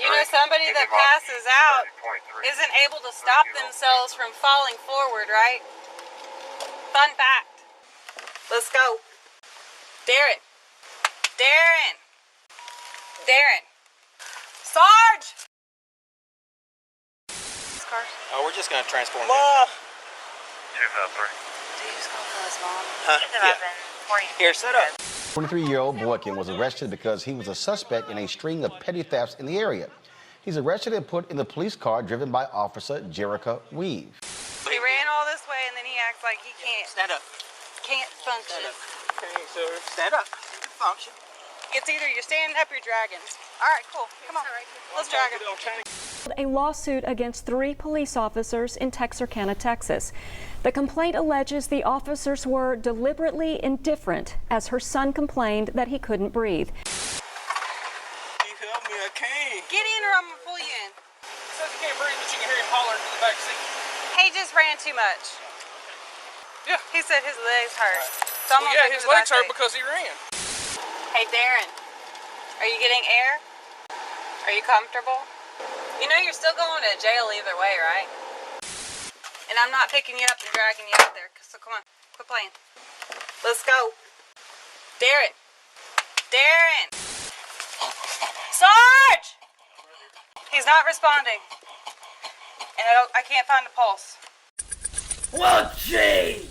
You know, somebody that passes out isn't able to stop themselves from falling forward, right? Fun fact. Let's go. Darren. Darren. Darren. Sarge! Oh, we're just going to transport him. 253. Do you just call for his mom? Huh? Yeah. Here, set up. 23-year-old Boykin was arrested because he was a suspect in a string of petty thefts in the area. He's arrested and put in the police car driven by Officer Jerrika Weaver. He ran all this way and then he acts like he can't. Stand up. Can't function. Okay, sir. Stand up. You can function. It's either you're standing up or you're dragging. All right, cool. Come on. Let's drag him. A lawsuit against 3 police officers in Texarkana, Texas. The complaint alleges the officers were deliberately indifferent as her son complained that he couldn't breathe. You help me, I can't. Get in or I'm going to pull you in. He says he can't breathe, but you can hear him hollering in the back seat. He just ran too much. Yeah. He said his legs hurt. So Well, yeah, his legs hurt because he ran. Hey, Darren, are you getting air? Are you comfortable? You know you're still going to jail either way, right? And I'm not picking you up and dragging you out there, so come on, quit playing. Let's go. Darren. Darren. Sarge! He's not responding. And I can't find a pulse. Well, gee!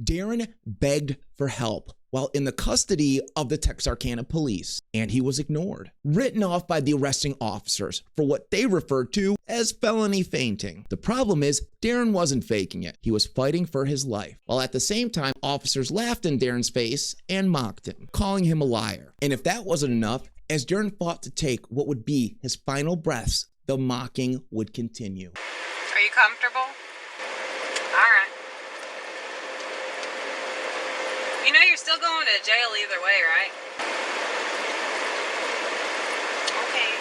Darren begged for help while in the custody of the Texarkana Police, and he was ignored, written off by the arresting officers for what they referred to as felony fainting. The problem is, Darren wasn't faking it. He was fighting for his life, while at the same time, officers laughed in Darren's face and mocked him, calling him a liar. And if that wasn't enough, as Darren fought to take what would be his final breaths, the mocking would continue. Are you comfortable? All right. You know you're still going to jail either way, right? Okay.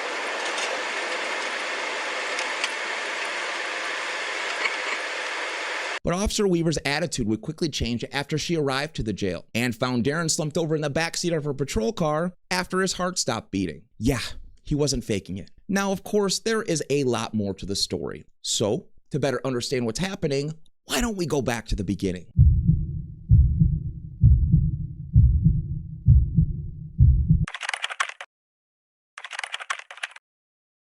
But Officer Weaver's attitude would quickly change after she arrived to the jail and found Darren slumped over in the backseat of her patrol car after his heart stopped beating. Yeah, he wasn't faking it. Now, of course, there is a lot more to the story. So, to better understand what's happening, why don't we go back to the beginning?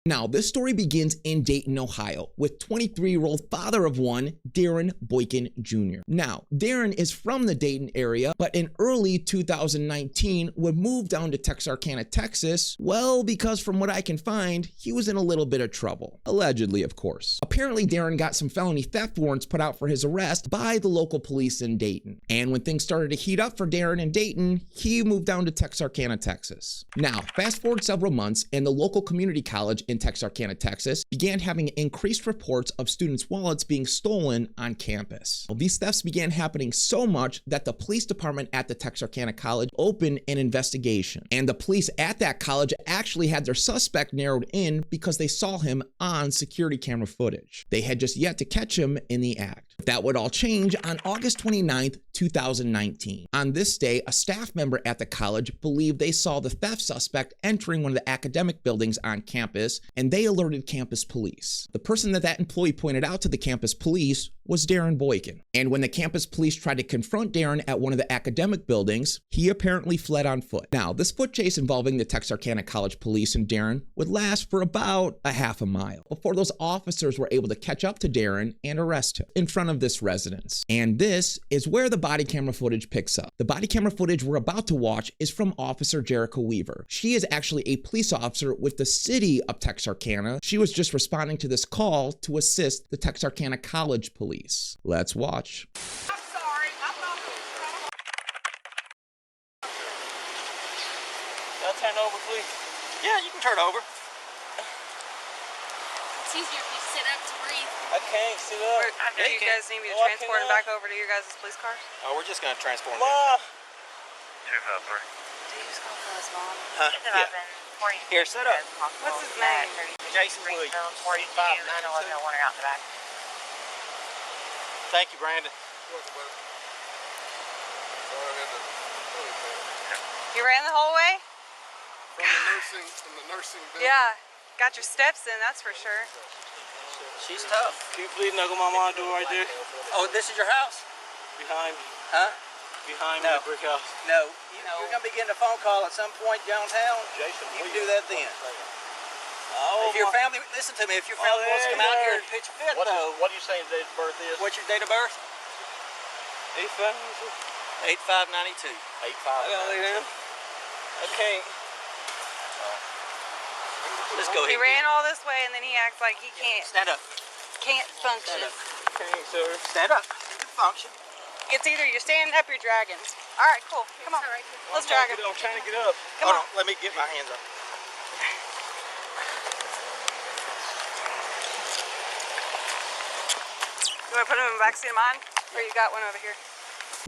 Now, this story begins in Dayton, Ohio, with 23-year-old father of one, Darren Boykin Jr. Now, Darren is from the Dayton area, but in early 2019 would move down to Texarkana, Texas, well, because from what I can find, he was in a little bit of trouble. Allegedly, of course. Apparently, Darren got some felony theft warrants put out for his arrest by the local police in Dayton. And when things started to heat up for Darren in Dayton, he moved down to Texarkana, Texas. Now, fast forward several months, and the local community college in Texarkana, Texas, began having increased reports of students' wallets being stolen on campus. Well, these thefts began happening so much that the police department at the Texarkana College opened an investigation. And the police at that college actually had their suspect narrowed in because they saw him on security camera footage. They had just yet to catch him in the act. That would all change on August 29th, 2019. On this day, a staff member at the college believed they saw the theft suspect entering one of the academic buildings on campus, and they alerted campus police. The person that employee pointed out to the campus police was Darren Boykin. And when the campus police tried to confront Darren at one of the academic buildings, he apparently fled on foot. Now, this foot chase involving the Texarkana College Police and Darren would last for about a half a mile before those officers were able to catch up to Darren and arrest him in front of this residence. And this is where the body camera footage picks up. The body camera footage we're about to watch is from Officer Jerrika Weaver. She is actually a police officer with the city of Texarkana. She was just responding to this call to assist the Texarkana College Police. Let's watch. I'm sorry. I'll turn over, please. Yeah, you can turn over. It's easier if you sit up to breathe. I can't sit up. Do you guys need me to transport him back over to your guys' police cars? Oh, we're just going to transport him. 253. Do you just call for his mom? Huh? Yeah. Here, set up. What's his name? Jason Williams. 4592. Out the back. Thank you, Brandon. You ran the whole way? From the nursing building. Yeah, got your steps in, that's for sure. She's tough. Can you please knuckle my mom door right there? Oh, this is your house? Behind me. Huh? Behind me, the brick house. No. You're going to be getting a phone call at some point downtown. Jason, you can do that then. Oh, if your family, listen to me, if your family wants to come out here and pitch a fit, What are you saying date of birth is? What's your date of birth? 8592. 8592. I gotta lay down. I can't. Let's go He ahead. ran all this way and then he acts like he can't. Stand up. Can't function. Stand up. Can't, sir. Stand up. You can function. It's either you're standing up or you're dragging. All right, cool. Come on. Let's drag him. I'm trying to get up. Come on. Let me get my hands up. You want to put him in the backseat of mine? Or you got one over here?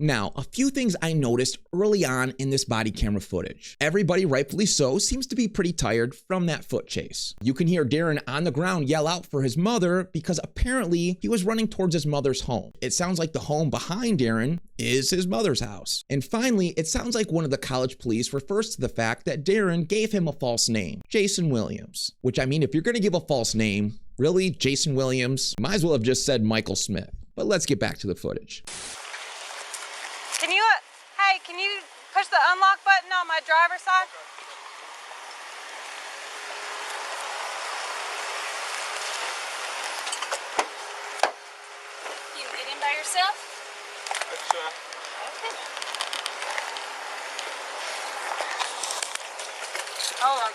Now, a few things I noticed early on in this body camera footage. Everybody, rightfully so, seems to be pretty tired from that foot chase. You can hear Darren on the ground yell out for his mother because apparently he was running towards his mother's home. It sounds like the home behind Darren is his mother's house. And finally, it sounds like one of the college police refers to the fact that Darren gave him a false name, Jason Williams. Which, I mean, if you're gonna give a false name, really, Jason Williams, might as well have just said Michael Smith. But let's get back to the footage. Can you, hey, can you push the unlock button on my driver's side? You can get in by yourself? Let's try. Okay. Hold on.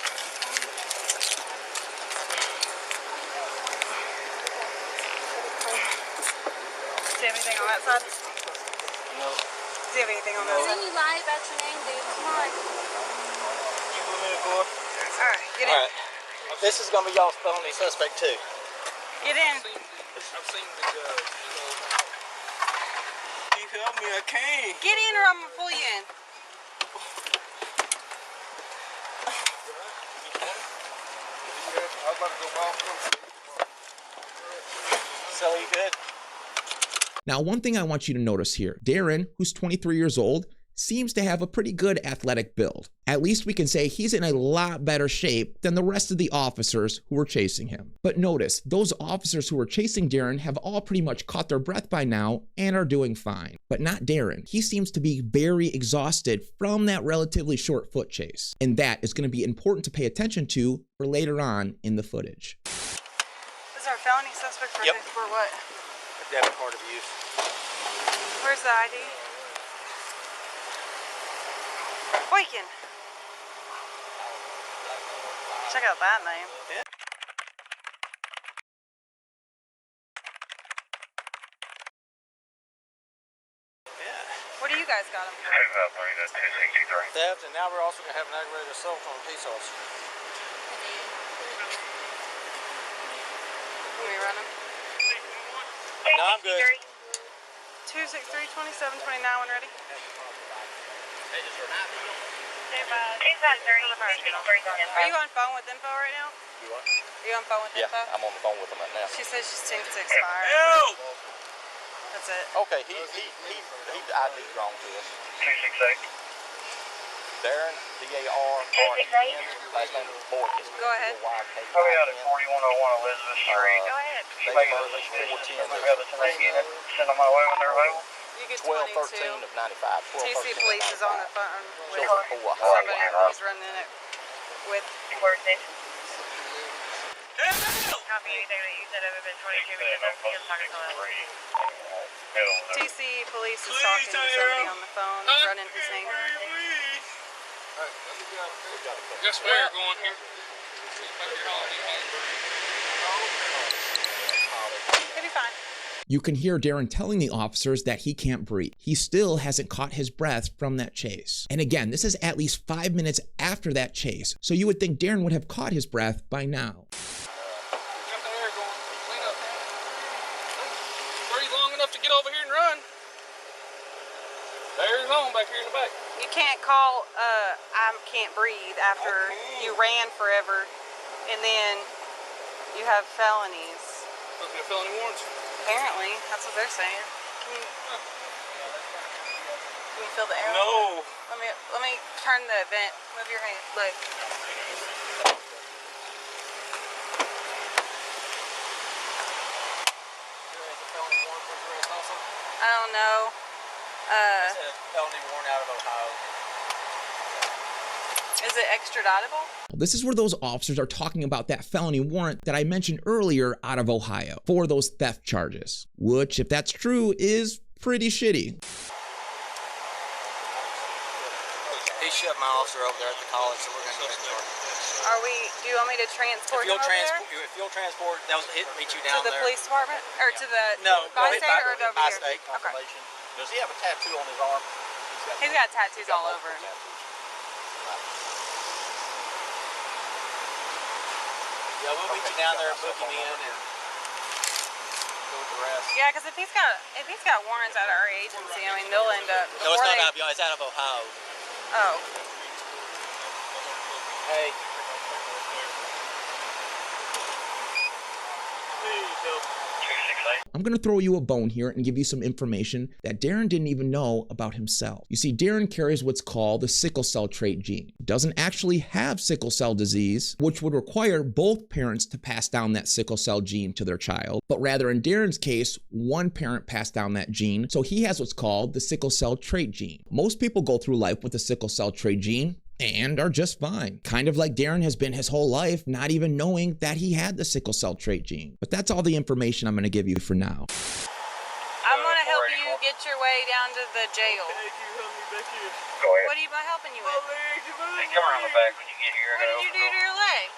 Do you have anything on that side? No. Do you have anything on that Didn't side? you lie about your name, dude? Come on. You put me in for? Alright, get in. All right. This is gonna be y'all's felony suspect too. Get in. I've seen the judge. You help me, I can't. Get in or I'm gonna pull you in. I'm about to go off. So you good? Now, one thing I want you to notice here, Darren, who's 23 years old, seems to have a pretty good athletic build. At least we can say he's in a lot better shape than the rest of the officers who were chasing him. But notice, those officers who were chasing Darren have all pretty much caught their breath by now and are doing fine. But not Darren. He seems to be very exhausted from that relatively short foot chase. And that is going to be important to pay attention to for later on in the footage. This is our felony suspect for, Yep. for what? Debit card abuse. Where's the ID? Boykin. Check out that name. Yeah. What do you guys got him for? 263. Theft, and now we're also gonna have an aggravated assault on a police officer. Let me run him. No, I'm good. 263 2729 when ready. Are you on phone with info right now? You what? Are you on phone with Yeah, info? I'm on the phone with him right now. She says she's tuned to expire. Ew! That's it. Okay, he ID'd wrong to us. 268. Darren, D-A-R-R-E-N, last name is Boykin. Go ahead. I'll be out at 4101 Elizabeth Street. Go ahead. She's making a decision. We have the 10 unit. Send them my way when they're available. You get 1213 22. of 95. TC Police is on the phone with Children somebody pool, Ohio. he's running it with. Copy anything that you said other than 22 because I'm talking to someone else. TC Police is talking to somebody on the phone running his name. Guess where you're going here? He'll be fine. You can hear Darren telling the officers that he can't breathe. He still hasn't caught his breath from that chase. And again, this is at least 5 minutes after that chase, so you would think Darren would have caught his breath by now. Got the air going. Clean up. Breathe long enough to get over here and run. There's on back here in the back. You can't call I can't breathe after you ran forever and then you have felonies. Supposed to be a felony warrants. Apparently, that's what they're saying. Can you feel the air? No. Let me turn the vent. Move your hand. Look. don't know. It's a felony warrant out of Ohio. Is it extraditable? This is where those officers are talking about that felony warrant that I mentioned earlier out of Ohio for those theft charges, which, if that's true, is pretty shitty. He shoved my officer over there at the college, so we're going to go ahead and charge him. Do you want me to transport him over there? If you'll transport, they'll meet you down To the there. police department? Or to the No, go ahead, by-state or over by here? state Okay. Confirmation. Does he have a tattoo on his arm? He's got tattoos all over him. Yeah, we'll meet you down there and book him in and go with the rest. Yeah, because if he's got warrants out of our agency, I mean, they'll end up. No, it's not out of y'all. It's out of Ohio. Oh. Hey. I'm going to throw you a bone here and give you some information that Darren didn't even know about himself. You see, Darren carries what's called the sickle cell trait gene. He doesn't actually have sickle cell disease, which would require both parents to pass down that sickle cell gene to their child, but rather in Darren's case, one parent passed down that gene, so he has what's called the sickle cell trait gene. Most people go through life with the sickle cell trait gene and are just fine. Kind of like Darren has been his whole life, not even knowing that he had the sickle cell trait gene. But that's all the information I'm going to give you for now. I'm going to help you get your way down to the jail. Thank you, help me back here. Go ahead. What are you helping you with? Hey, come around the back when you get here. What did you do to your leg?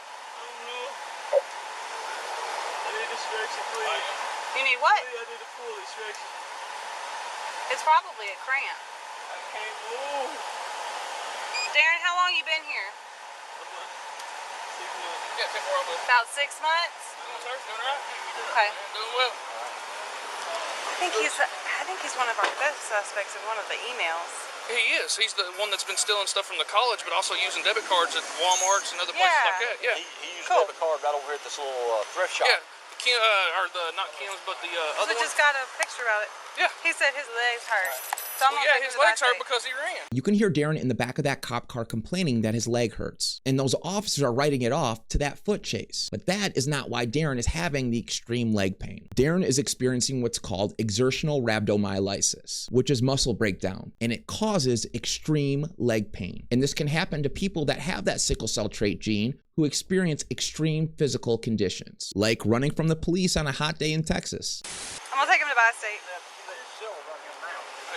I need distraction, please. You need what? I need a full distraction. It's probably a cramp. I can't move. Darren, how long you been here? 6 months. Yeah, 10 more of us. About 6 months? Sir, doing all right? Okay. Doing well. I think he's one of our theft suspects in one of the emails. He is. He's the one that's been stealing stuff from the college, but also using debit cards at Walmarts and other places like that. Yeah. He used a debit card right over here at this little thrift shop. Yeah. Not Kim's, but the other We one. just got a picture of it. Yeah. He said his legs hurt. So I'm Well, gonna yeah, take him his to the legs hurt by-state. because he ran. You can hear Darren in the back of that cop car complaining that his leg hurts, and those officers are writing it off to that foot chase. But that is not why Darren is having the extreme leg pain. Darren is experiencing what's called exertional rhabdomyolysis, which is muscle breakdown, and it causes extreme leg pain. And this can happen to people that have that sickle cell trait gene who experience extreme physical conditions, like running from the police on a hot day in Texas. I'm gonna take him to by-state. Hey,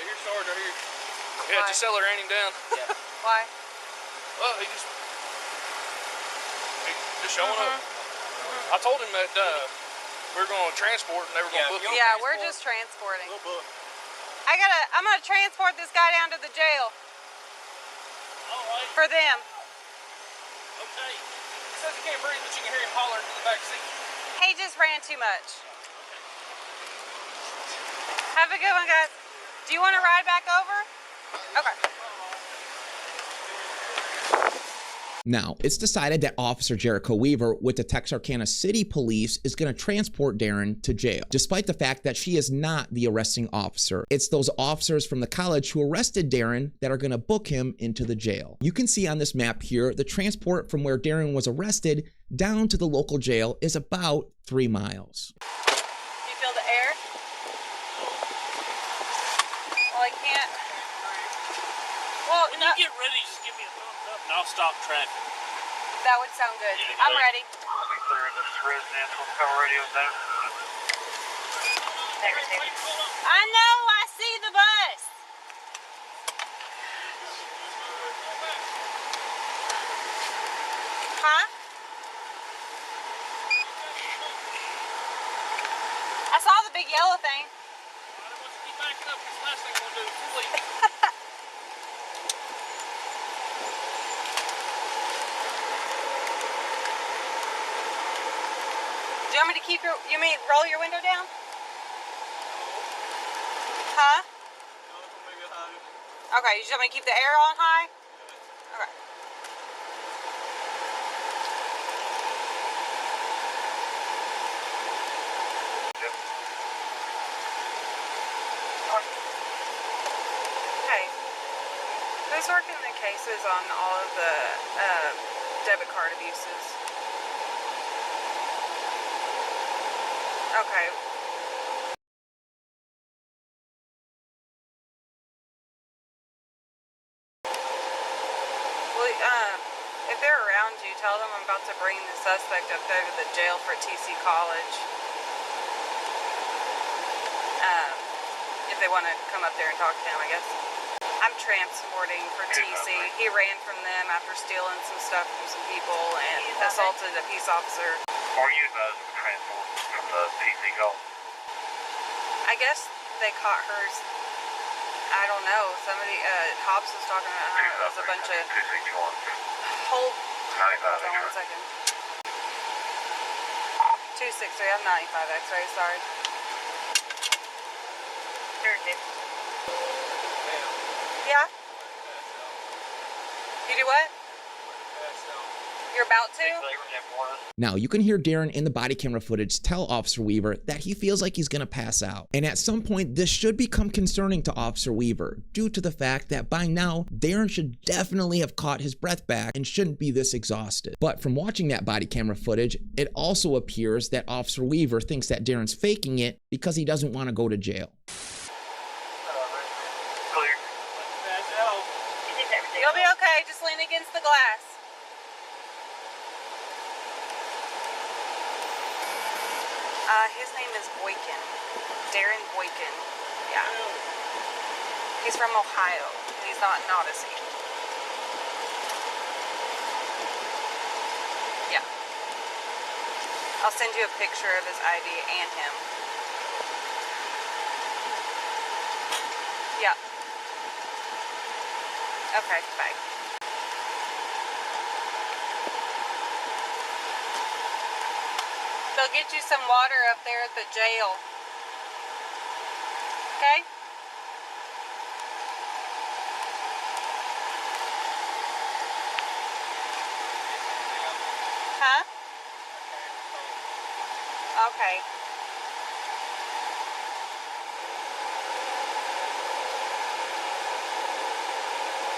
here's Sarge right here. Yeah, just ran him down. Yeah. Why? Well, he just showing up. I told him that we were going to transport and they were going to book him. Yeah, we're just transporting. We'll book. I'm gonna transport this guy down to the jail All right. for them. Okay. He says he can't breathe, but you can hear him hollering in the back seat. He just ran too much. Have a good one, guys. Do you want to ride back over? Okay. Now, it's decided that Officer Jerrika Weaver with the Texarkana City Police is going to transport Darren to jail, despite the fact that she is not the arresting officer. It's those officers from the college who arrested Darren that are going to book him into the jail. You can see on this map here, the transport from where Darren was arrested down to the local jail is about 3 miles. You feel the air? Well, I can't. Well, When you get ready, just give me a thumbs up and I'll stop traffic. that would sound good. I'm ready. Clear this residential cover radio down. I know. I see the bus. Huh? I saw the big yellow thing. I don't want you to keep backing up because the last thing I'm going to do is sleep. Do you want me to keep roll your window down? Huh? Okay, you just want me to keep the air on high? Okay. Hey, who's working the cases on all of the debit card abuses? Okay. tell them I'm about to bring the suspect up there to the jail for TC College. If they want to come up there and talk to him, I guess. I'm transporting for TC. He ran from them after stealing some stuff from some people and assaulted a peace officer. Are you advised to transport from the TC College? I guess they caught hers. I don't know. Somebody, Hobbs was talking about how it was a bunch of... Hold on 1 second. 263, I'm 95 X-ray, sorry. Yeah? You do what? You're about to? Now, you can hear Darren in the body camera footage tell Officer Weaver that he feels like he's gonna pass out. And at some point, this should become concerning to Officer Weaver due to the fact that by now, Darren should definitely have caught his breath back and shouldn't be this exhausted. But from watching that body camera footage, it also appears that Officer Weaver thinks that Darren's faking it because he doesn't want to go to jail. You'll be okay, just lean against the glass. His name is Boykin. Darren Boykin. Yeah. He's from Ohio. He's not in Odyssey. Yeah. I'll send you a picture of his ID and him. Yeah. Okay, bye. They'll get you some water up there at the jail. Okay? Huh? Okay.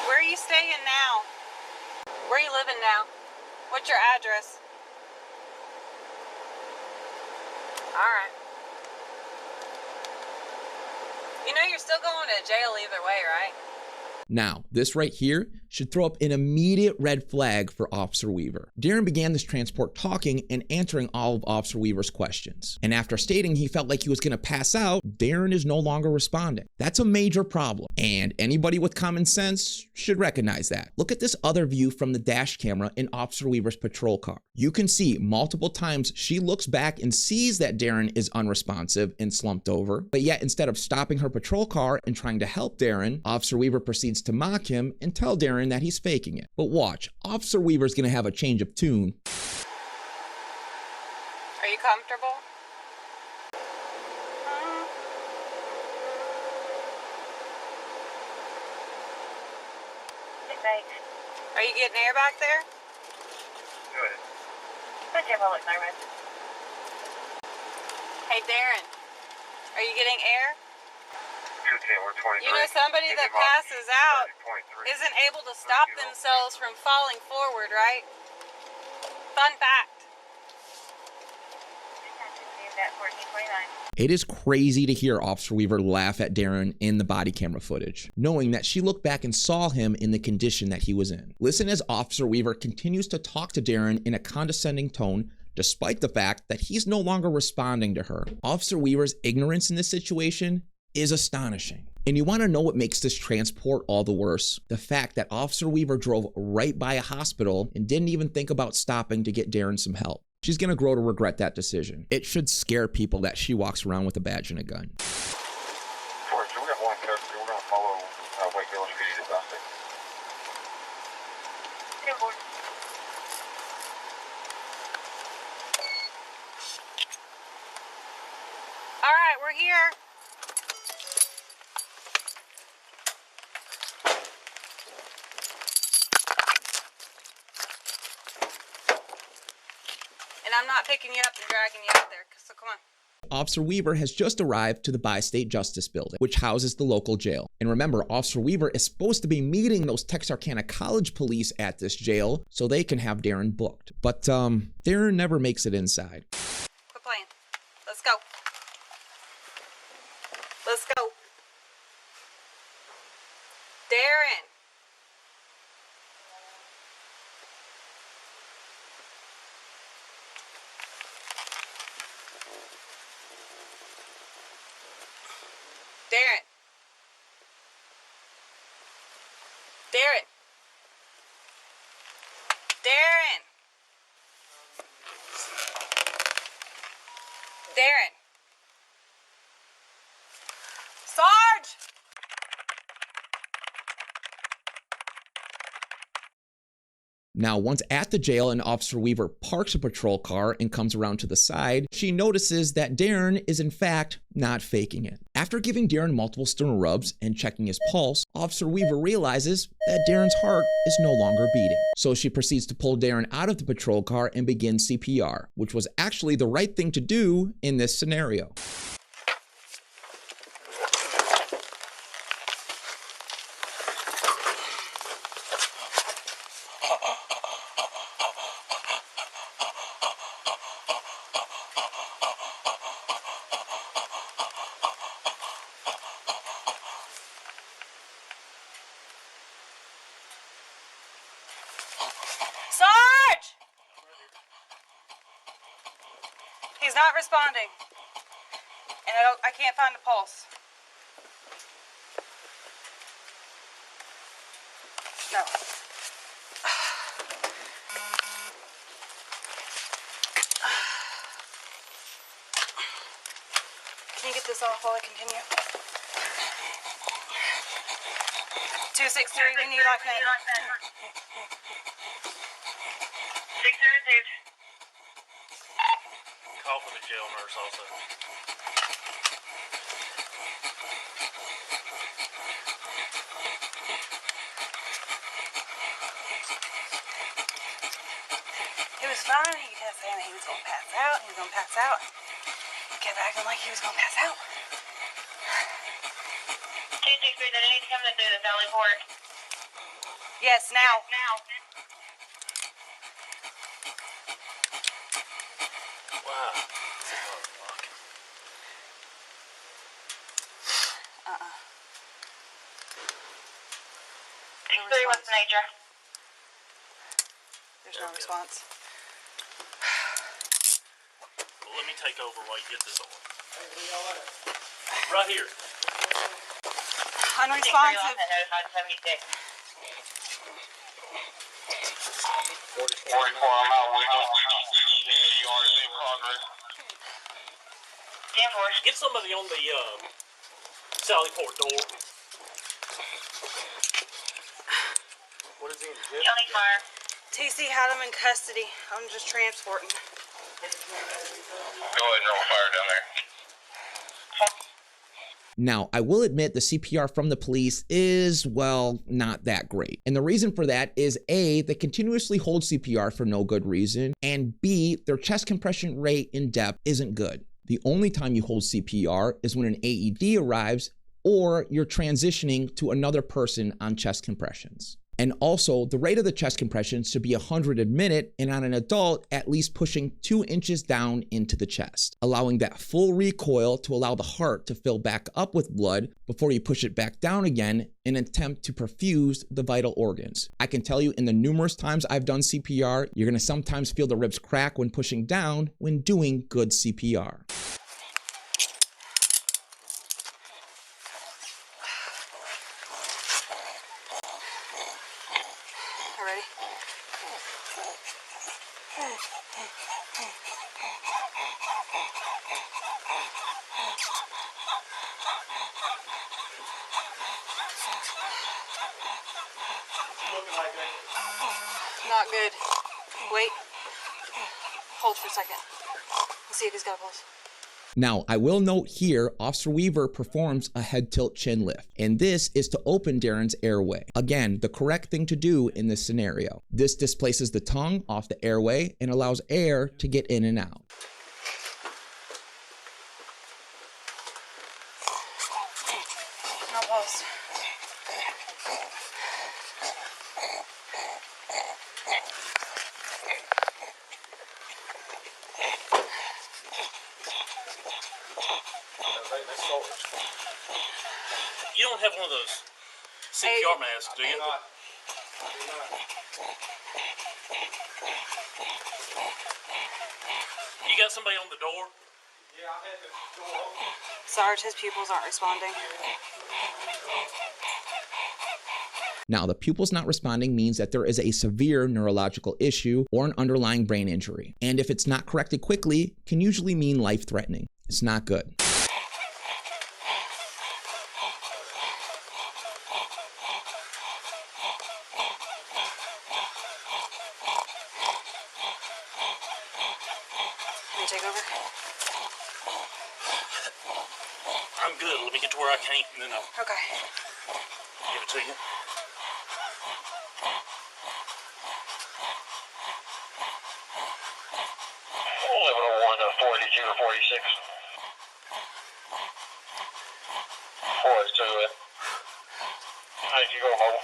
Where are you staying now? Where are you living now? What's your address? Alright. You know you're still going to jail either way, right? Now, this right here should throw up an immediate red flag for Officer Weaver. Darren began this transport talking and answering all of Officer Weaver's questions. And after stating he felt like he was going to pass out, Darren is no longer responding. That's a major problem. And anybody with common sense should recognize that. Look at this other view from the dash camera in Officer Weaver's patrol car. You can see multiple times she looks back and sees that Darren is unresponsive and slumped over. But yet, instead of stopping her patrol car and trying to help Darren, Officer Weaver proceeds to mock him and tell Darren that he's faking it. But watch, Officer Weaver's gonna have a change of tune. Are you comfortable? Are you getting air back there? Good. Hey Darren, are you getting air? We're 23. You know, somebody that passes out isn't able to stop themselves from falling forward, right? Fun fact. It is crazy to hear Officer Weaver laugh at Darren in the body camera footage, knowing that she looked back and saw him in the condition that he was in. Listen as Officer Weaver continues to talk to Darren in a condescending tone, despite the fact that he's no longer responding to her. Officer Weaver's ignorance in this situation is astonishing. And you want to know what makes this transport all the worse? The fact that Officer Weaver drove right by a hospital and didn't even think about stopping to get Darren some help. She's gonna grow to regret that decision. It should scare people that she walks around with a badge and a gun. We're gonna follow Wakefield Street at Dusty. All right, we're here. And I'm not picking you up and dragging you out there, so come on. Officer Weaver has just arrived to the Bi-State Justice Building, which houses the local jail. And remember, Officer Weaver is supposed to be meeting those Texarkana College Police at this jail so they can have Darren booked. But Darren never makes it inside. Quit playing. Let's go. Let's go. Darren. Darren. Darren. Darren. Darren. Sarge! Now, once at the jail and Officer Weaver parks a patrol car and comes around to the side, she notices that Darren is in fact not faking it. After giving Darren multiple sternal rubs and checking his pulse, Officer Weaver realizes that Darren's heart is no longer beating. So she proceeds to pull Darren out of the patrol car and begin CPR, which was actually the right thing to do in this scenario. Sarge! He's not responding. And I can't find a pulse. No. Can you get this off while I continue? 263, we need like that. 602. Call for the jail nurse also. He was fine. He kept saying that he was going to pass out. He was going to pass out. He kept acting like he was going to pass out. 263, that needs coming through the Valley Port. Yes, now. Wow. 6-3, what's the nature? There's no response. Well, let me take over while you get this on. Right here. Unresponsive. 44, I'm out with you are in progress. Get somebody on the Sallyport door. What is he in jail? County Fire. TC had him in custody. I'm just transporting. Go ahead and roll fire down there. Now, I will admit the CPR from the police is, well, not that great. And the reason for that is A, they continuously hold CPR for no good reason, and B, their chest compression rate in Dept isn't good. The only time you hold CPR is when an AED arrives or you're transitioning to another person on chest compressions. And also, the rate of the chest compressions should be 100 a minute, and on an adult, at least pushing 2 inches down into the chest, allowing that full recoil to allow the heart to fill back up with blood before you push it back down again in an attempt to perfuse the vital organs. I can tell you in the numerous times I've done CPR, you're gonna sometimes feel the ribs crack when pushing down when doing good CPR. Ready? Not good. Wait. Hold for a second. Let's see if he's got a pulse. Now, I will note here, Officer Weaver performs a head tilt chin lift, and this is to open Darren's airway. Again, the correct thing to do in this scenario. This displaces the tongue off the airway and allows air to get in and out. No pulse. You don't have one of those CPR masks, do you? You got somebody on the door? Sarge, his pupils aren't responding. Now, the pupils not responding means that there is a severe neurological issue or an underlying brain injury. And if it's not corrected quickly, can usually mean life-threatening. It's not good. Can you take over? I'm good. Let me get to where I can't, and then I'll Okay. give it to you. Living on 142 or 46. 42. How did you go mobile?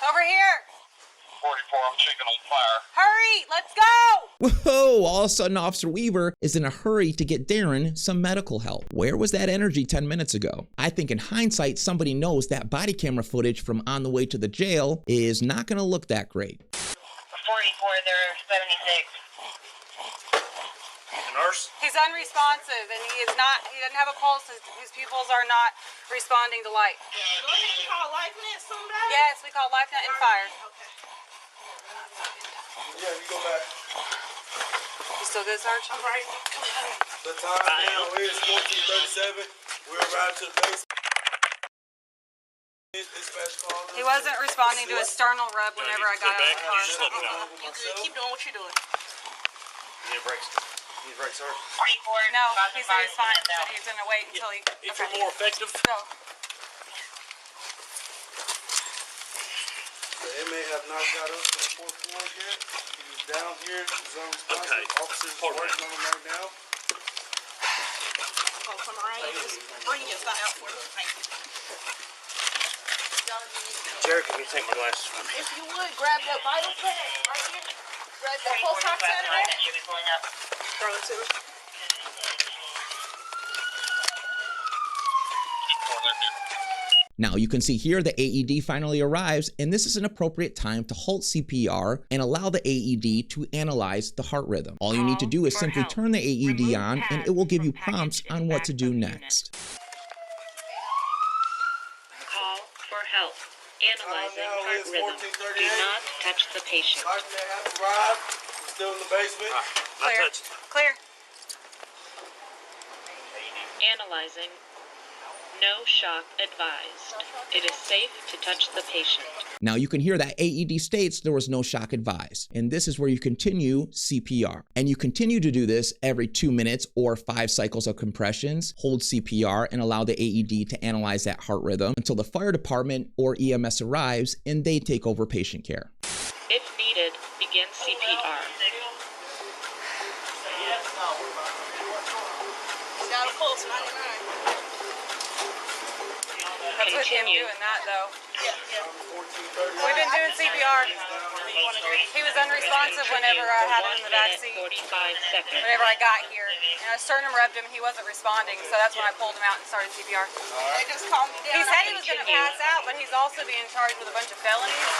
Over here! 44, I'm chicken on fire. Hurry! Let's go! Whoa! All of a sudden, Officer Weaver is in a hurry to get Darren some medical help. Where was that energy 10 minutes ago? I think in hindsight, somebody knows that body camera footage from on the way to the jail is not going to look that great. 44, they're 76. The nurse? He's unresponsive and he doesn't have a pulse. His pupils are not responding to light. Do I need to call LifeNet someday? Yes, we call LifeNet and fire. Yeah, you go back. You still good, Sarge? I'm right. The time now is 14:37. We arrived to the base. Dispatch call. He wasn't responding to his sternal rub whenever I got out of the car. Just let me know. You good. Keep doing what you're doing. You need brakes. You need brakes, sir. 44. No, he said he's fine, but he's gonna wait until he. If you're more effective. Go. The inmate have not got up to the fourth floor yet. He's down here. He's unresponsive. Okay. Officers are working on him right now. I'm going to come around and just bring your side out for us. Thank you. Jerrika, can you take my glasses from me? If you would, grab that vital check right here. Grab that pulse oximeter there. Throw it to me. Now you can see here the AED finally arrives, and this is an appropriate time to halt CPR and allow the AED to analyze the heart rhythm. All you need to do is simply turn the AED on, and it will give you prompts on what to do next. Call for help. Analyzing heart rhythm. Do not touch the patient. LifeNet has arrived. Still in the basement. Not Clear. touched. Clear. Analyzing. No shock advised. It is safe to touch the patient. Now you can hear that AED states there was no shock advised, and this is where you continue CPR. And you continue to do this every 2 minutes or 5 cycles of compressions, hold CPR and allow the AED to analyze that heart rhythm until the fire department or EMS arrives and they take over patient care. If needed, begin CPR. He's got a pulse, 99. That's with him Continue. doing that though. Yeah. We've been doing CPR. He was unresponsive whenever I had him in the back seat. 45 seconds. Whenever I got here, and I sternum rubbed him, he wasn't responding, so that's when I pulled him out and started CPR. They just called me down. He said he was going to pass out, but he's also being charged with a bunch of felonies,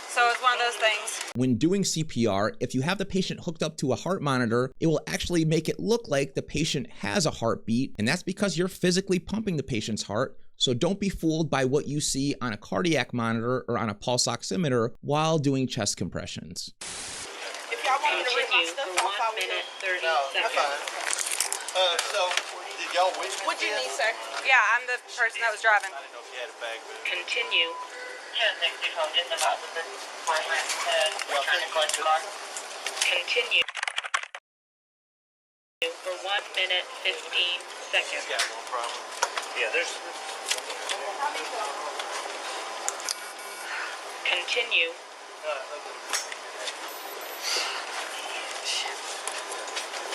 so it's one of those things. When doing CPR, if you have the patient hooked up to a heart monitor, it will actually make it look like the patient has a heartbeat, and that's because you're physically pumping the patient's heart. So don't be fooled by what you see on a cardiac monitor or on a pulse oximeter while doing chest compressions. If y'all want me to read my Continue stuff for off, I 1 will. minute 30 No, that's seconds. fine. So, did y'all witness What do you need, sir? Yeah, I'm the person that was driving. I didn't know if you had a bag, but... Continue. Continue for 1 minute 15 seconds. got one problem. Yeah, there's... Continue.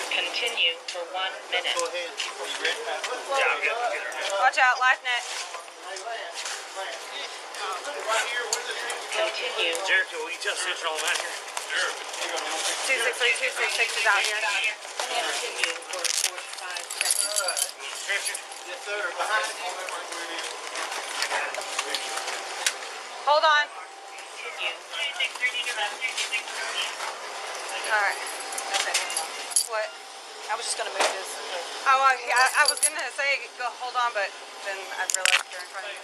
Continue for 1 minute. Go ahead. Are you ready? Yeah, I'm good. Watch out, LifeNet. Continue. Jerrika, will you tell Central I'm out here? Sure. 263-266 is out here. Continue for 45 seconds. Stretcher? sir. Behind you. Hold on. Continue. 2630 to left, 2630. All right. Okay. What? I was just going to move this. Oh, I was gonna say go hold on, but then I realized you're in front of me.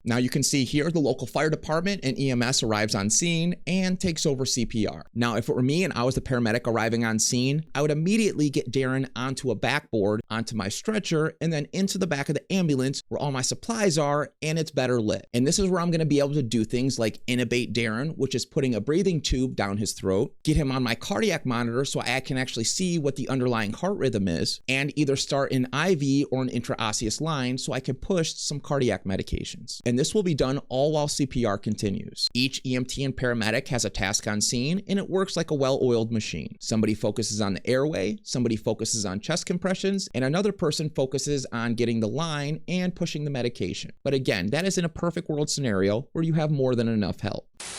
Now you can see here the local fire department and EMS arrives on scene and takes over CPR. Now, if it were me and I was the paramedic arriving on scene, I would immediately get Darren onto a backboard, onto my stretcher, and then into the back of the ambulance where all my supplies are and it's better lit. And this is where I'm gonna be able to do things like intubate Darren, which is putting a breathing tube down his throat, get him on my cardiac monitor so I can actually see what the underlying heart rhythm is, and either start an IV or an intraosseous line so I can push some cardiac medications. And this will be done all while CPR continues. Each EMT and paramedic has a task on scene, and it works like a well-oiled machine. Somebody focuses on the airway, somebody focuses on chest compressions, and another person focuses on getting the line and pushing the medication. But again, that is in a perfect world scenario where you have more than enough help. For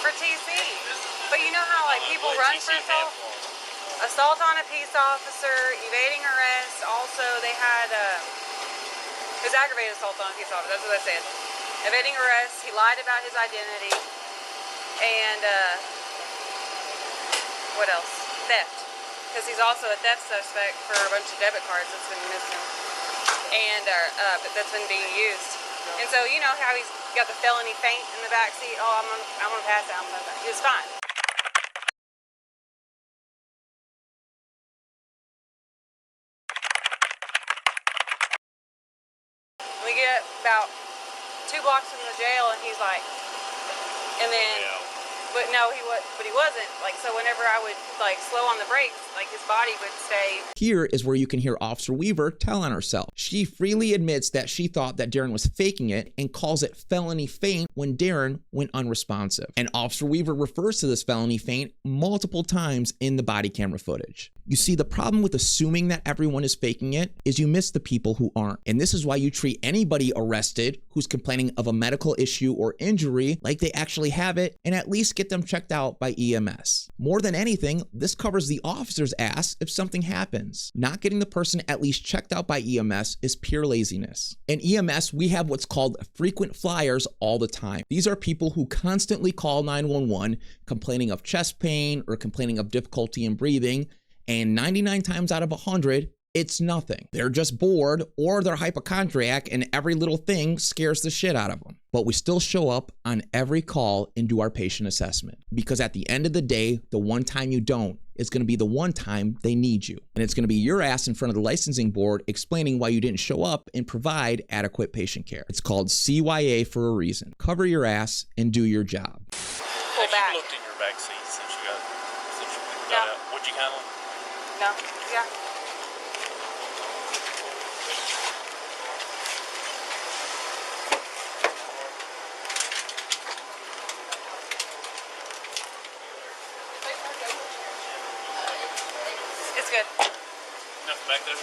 TC. But you know how like people run for assault? Assault on a peace officer, evading arrest. Also, they had it was aggravated assault on a peace officer. That's what I said. Evading arrest. He lied about his identity. And what else? Theft. Because he's also a theft suspect for a bunch of debit cards that's been missing, and that's been being used. And so you know how he's got the felony faint in the back seat. Oh, I'm gonna pass out. He was fine. We get about 2 blocks from the jail, and he's like, and then. But no, he wasn't. Like, so whenever I would like slow on the brakes, like his body would stay. Here is where you can hear Officer Weaver tell on herself. She freely admits that she thought that Darren was faking it and calls it felony faint when Darren went unresponsive. And Officer Weaver refers to this felony faint multiple times in the body camera footage. You see, the problem with assuming that everyone is faking it is you miss the people who aren't. And this is why you treat anybody arrested who's complaining of a medical issue or injury like they actually have it, and at least get them checked out by EMS. More than anything, this covers the officer's ass if something happens. Not getting the person at least checked out by EMS is pure laziness. In EMS, we have what's called frequent flyers all the time. These are people who constantly call 911 complaining of chest pain or complaining of difficulty in breathing, and 99 times out of 100, it's nothing. They're just bored or they're hypochondriac and every little thing scares the shit out of them. But we still show up on every call and do our patient assessment. Because at the end of the day, the one time you don't is gonna be the one time they need you. And it's gonna be your ass in front of the licensing board explaining why you didn't show up and provide adequate patient care. It's called CYA for a reason. Cover your ass and do your job. Have you looked in your back seat since you got out? Would you handle it? No. Yeah. It's good. Nothing back there? Do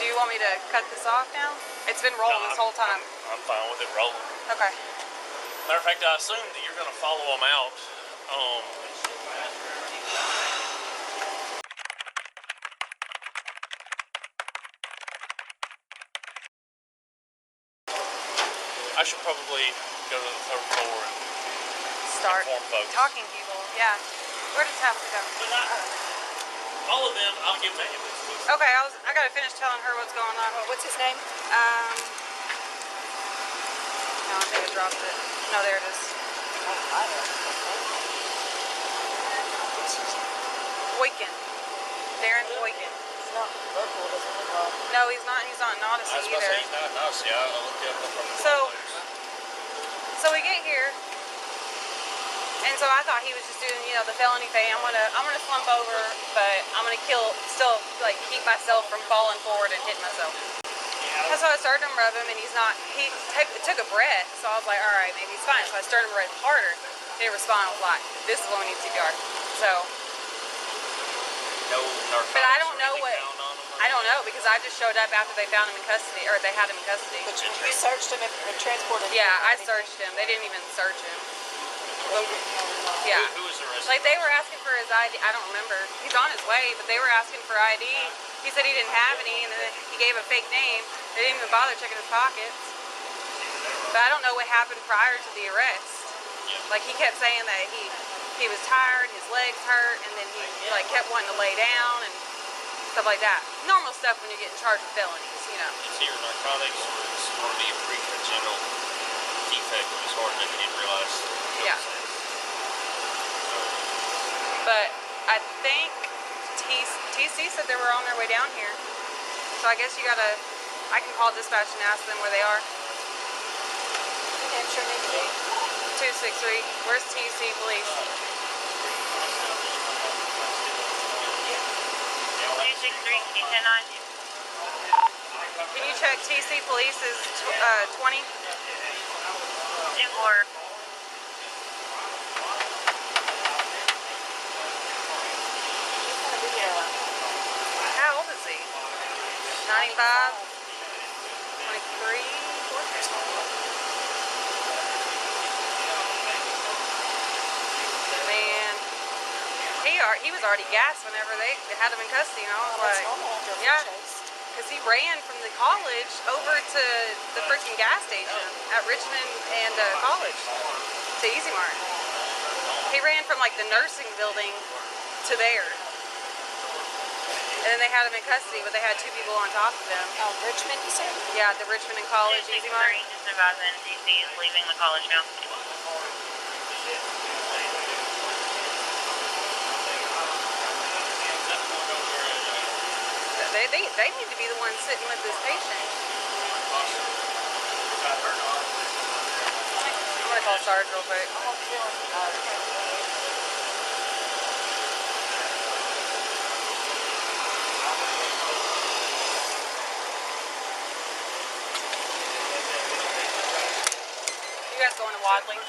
you want me to cut this off now? It's been rolling this whole time. I'm fine with it rolling. Okay. Matter of fact, I assume that you're going to follow them out. I should probably go to the 3rd floor and start inform folks. Talking people. Yeah. Where does Half go? All of them, I'll give them to you. Okay, I gotta finish telling her what's going on. What's his name? No, I think I dropped it. No, there it is. Boykin. Darren Boykin. He's not local, doesn't look like. No, he's not. He's not in Odyssey either. I was going to say he's not in Odyssey. I looked up from the So we get here, and so I thought he was just doing, you know, the felony thing. I'm gonna slump over, but I'm gonna still like keep myself from falling forward and hitting myself. Yeah. So I started to rub him, and he took a breath. So I was like, all right, maybe he's fine. So I started to rub harder. He didn't respond. I was like, this is when we need CPR. So. No narcotics. But I don't know what. I don't know because I just showed up after they found him in custody, or they had him in custody. But you searched him and transported him? Yeah, I searched him. They didn't even search him. Yeah. Who was arrested? Like they were asking for his ID. I don't remember. He's on his way, but they were asking for ID. He said he didn't have any, and then he gave a fake name. They didn't even bother checking his pockets. But I don't know what happened prior to the arrest. Like he kept saying that he was tired, his legs hurt, and then he like kept wanting to lay down and stuff like that. Normal stuff when you're getting charged with felonies, you know. It's either narcotics or it's going to be a pre-congenital defect with his heart that he didn't realize. Yeah. But I think TC said they were on their way down here. So I guess I can call dispatch and ask them where they are. Yeah, sure need to be. 263. Where's TC Police? 263, can you 10-9? Can you check TC Police's 20? 10-4. How old is he? 95? 23? Man, he was already gassed whenever they had him in custody, and I was like, yeah, because he ran from the college over to the freaking gas station at Richmond and College to Easy Mart. He ran from like the nursing building to there. And then they had him in custody, but they had two people on top of him. Oh, Richmond, you said? Yeah, the Richmond and College Easy Mart. 263, just advising DC is leaving the college now. They need to be the ones sitting with this patient. I'm gonna call Sarge real quick. You guys going to Wadley?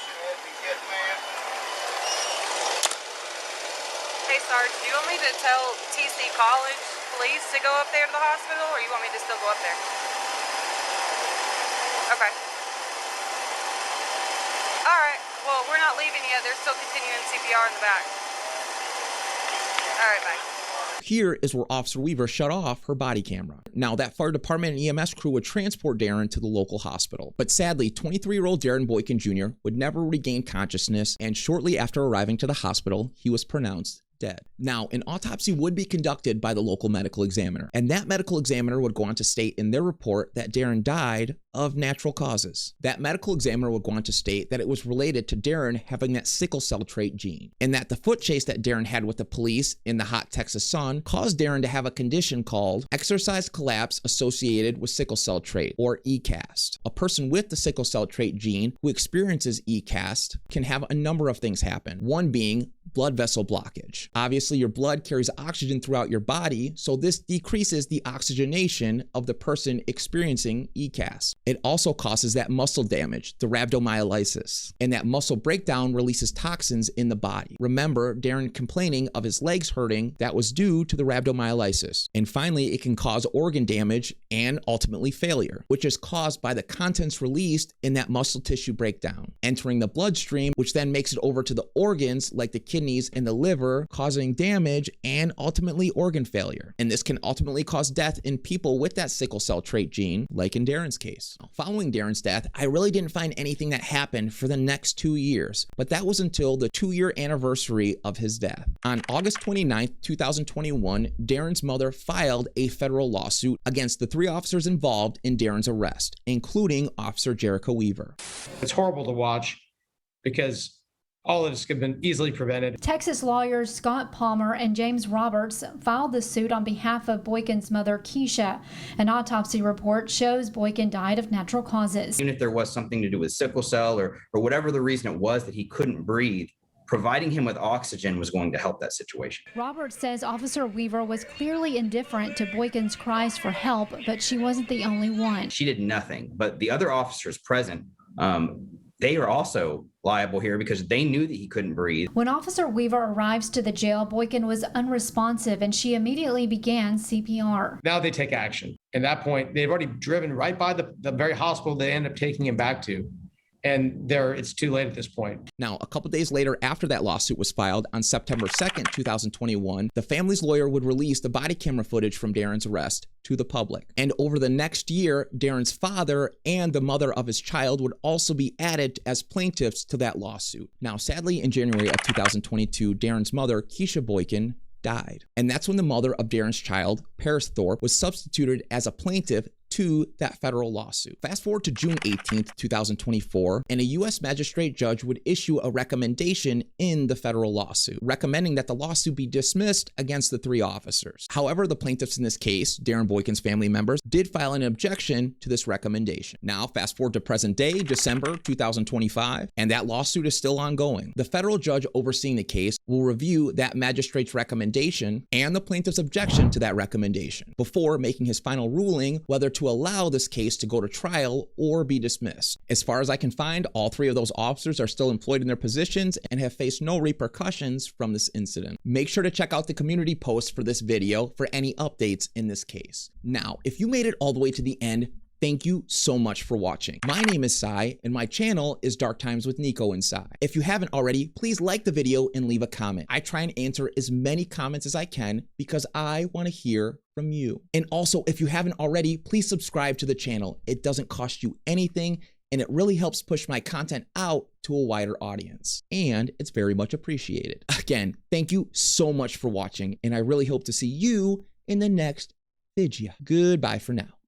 Hey Sarge, do you want me to tell TC College Police to go up there to the hospital, or you want me to still go up there? Okay. Alright, well, we're not leaving yet. They're still continuing CPR in the back. Alright, bye. Here is where Officer Weaver shut off her body camera. Now, that fire department and EMS crew would transport Darren to the local hospital. But sadly, 23-year-old Darren Boykin Jr. would never regain consciousness, and shortly after arriving to the hospital, he was pronounced dead. Now, an autopsy would be conducted by the local medical examiner, and that medical examiner would go on to state in their report that Darren died of natural causes. That medical examiner would go on to state that it was related to Darren having that sickle cell trait gene, and that the foot chase that Darren had with the police in the hot Texas sun caused Darren to have a condition called exercise collapse associated with sickle cell trait, or ECAST. A person with the sickle cell trait gene who experiences ECAST can have a number of things happen, one being blood vessel blockage. Obviously, your blood carries oxygen throughout your body, so this decreases the oxygenation of the person experiencing ECAST. It also causes that muscle damage, the rhabdomyolysis, and that muscle breakdown releases toxins in the body. Remember, Darren complaining of his legs hurting, that was due to the rhabdomyolysis. And finally, it can cause organ damage and ultimately failure, which is caused by the contents released in that muscle tissue breakdown, entering the bloodstream, which then makes it over to the organs like the kidneys and the liver, causing damage and ultimately organ failure. And this can ultimately cause death in people with that sickle cell trait gene, like in Darren's case. Following Darren's death, I really didn't find anything that happened for the next 2 years, but that was until the 2-year anniversary of his death. On August 29th, 2021, Darren's mother filed a federal lawsuit against the 3 officers involved in Darren's arrest, including Officer Jerrika Weaver. It's horrible to watch because all of this could have been easily prevented. Texas lawyers Scott Palmer and James Roberts filed the suit on behalf of Boykin's mother, Keisha. An autopsy report shows Boykin died of natural causes. Even if there was something to do with sickle cell or whatever the reason it was that he couldn't breathe, providing him with oxygen was going to help that situation. Roberts says Officer Weaver was clearly indifferent to Boykin's cries for help, but she wasn't the only one. She did nothing, but the other officers present, they are also liable here because they knew that he couldn't breathe. When Officer Weaver arrives to the jail, Boykin was unresponsive and she immediately began CPR. Now they take action. At that point, they've already driven right by the very hospital they end up taking him back to. and it's too late at this point. Now, a couple days later, after that lawsuit was filed on September 2nd, 2021, the family's lawyer would release the body camera footage from Darren's arrest to the public. And over the next year, Darren's father and the mother of his child would also be added as plaintiffs to that lawsuit. Now, sadly, in January of 2022, Darren's mother, Keisha Boykin, died. And that's when the mother of Darren's child, Paris Thorpe, was substituted as a plaintiff to that federal lawsuit. Fast forward to June 18th, 2024, and a U.S. magistrate judge would issue a recommendation in the federal lawsuit, recommending that the lawsuit be dismissed against the 3 officers. However, the plaintiffs in this case, Darren Boykin's family members, did file an objection to this recommendation. Now, fast forward to present day, December 2025, and that lawsuit is still ongoing. The federal judge overseeing the case will review that magistrate's recommendation and the plaintiff's objection to that recommendation before making his final ruling whether to allow this case to go to trial or be dismissed. As far as I can find, all 3 of those officers are still employed in their positions and have faced no repercussions from this incident. Make sure to check out the community post for this video for any updates in this case. Now, if you made it all the way to the end, thank you so much for watching. My name is Sai, and my channel is Dark Times with Nico and Sai. If you haven't already, please like the video and leave a comment. I try and answer as many comments as I can because I want to hear from you. And also, if you haven't already, please subscribe to the channel. It doesn't cost you anything, and it really helps push my content out to a wider audience. And it's very much appreciated. Again, thank you so much for watching, and I really hope to see you in the next video. Goodbye for now.